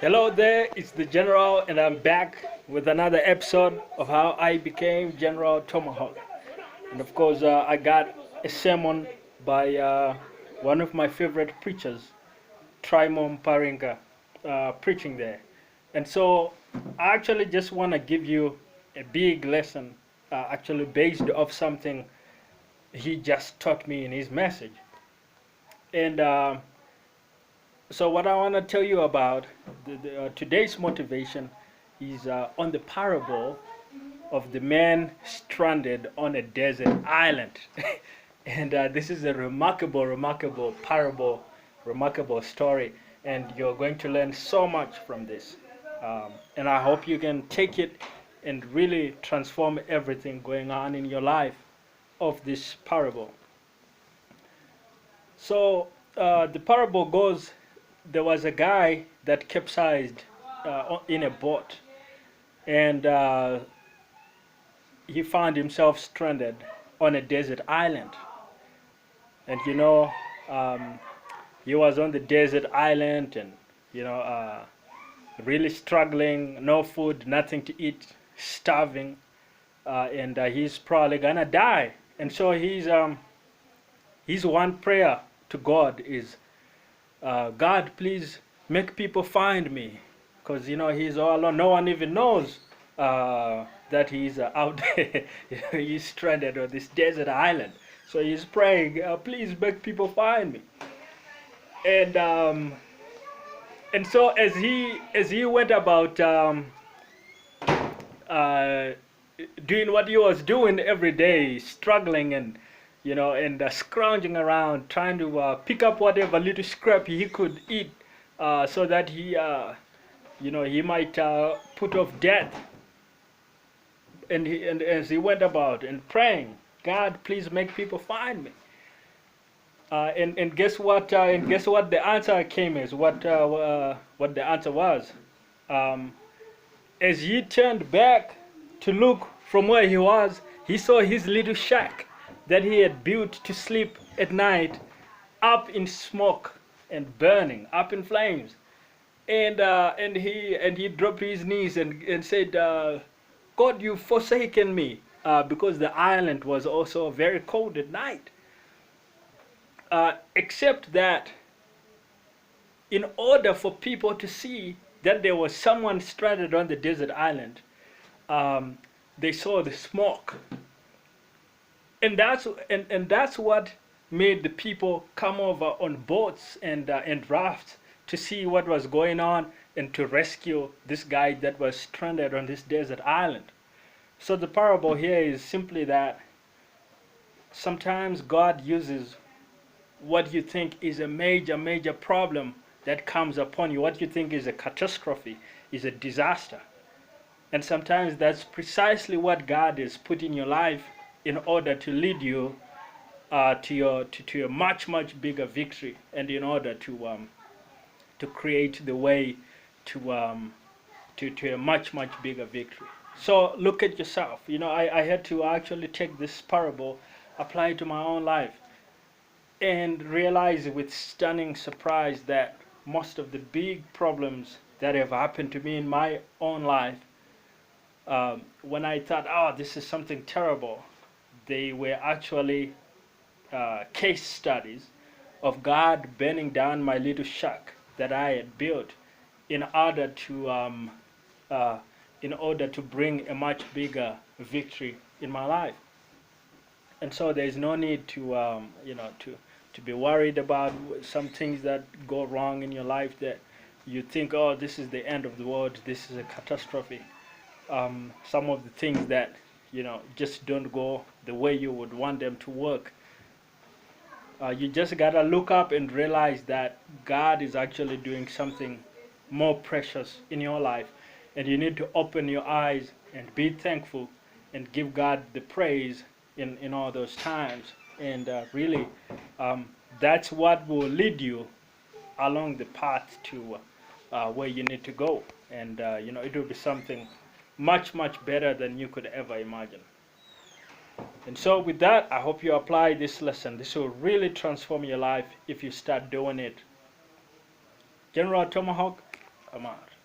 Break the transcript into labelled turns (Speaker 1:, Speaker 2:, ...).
Speaker 1: Hello there, it's the General, and I'm back with another episode of how I became General Tomahawk. And of course, I got a sermon by one of my favorite preachers, Trymore Muparinga, preaching there. And so, I actually just want to give you a big lesson, actually based off something he just taught me in his message. And so, what I want to tell you about today's motivation is on the parable of the man stranded on a desert island. And this is a remarkable parable, remarkable story. And you're going to learn so much from this. And I hope you can take it and really transform everything going on in your life of this parable. So the parable goes, there was a guy that capsized in a boat, and he found himself stranded on a desert island. And um, he was on the desert island, and really struggling, no food, nothing to eat, starving, and he's probably gonna die. And so his one prayer to God is, God, please make people find me, because he's all alone. No one even knows that he's out there. He's stranded on this desert island. So he's praying, please make people find me. And so as he went about uh, doing what he was doing every day, struggling and scrounging around, trying to pick up whatever little scrap he could eat, so that he might put off death. And as he went about and praying, God, please make people find me. And guess what? And guess what? The answer came is what the answer was. Um, as he turned back to look from where he was, he saw his little shack that he had built to sleep at night, up in smoke and burning, up in flames. And he dropped to his knees and said, God, you've forsaken me, because the island was also very cold at night. Except that in order for people to see that there was someone stranded on the desert island, um, they saw the smoke. And that's what made the people come over on boats and rafts to see what was going on and to rescue this guy that was stranded on this desert island. So the parable here is simply that sometimes God uses what you think is a major problem that comes upon you, what you think is a catastrophe, is a disaster. And sometimes that's precisely what God has put in your life in order to lead you to a much bigger victory, and in order to create the way to a much bigger victory. So look at yourself. I had to actually take this parable, apply it to my own life, and realize with stunning surprise that most of the big problems that have happened to me in my own life, when I thought, oh, this is something terrible, they were actually case studies of God burning down my little shack that I had built in order to bring a much bigger victory in my life. And so there is no need to be worried about some things that go wrong in your life that you think, oh, this is the end of the world, this is a catastrophe. Some of the things that just don't go the way you would want them to work. You just gotta look up and realize that God is actually doing something more precious in your life, and you need to open your eyes and be thankful and give God the praise in all those times. And really, that's what will lead you along the path to where you need to go. And it will be something much better than you could ever imagine. And so with that, I hope you apply this lesson. This will really transform your life if you start doing it. General Tomahawk, Amar.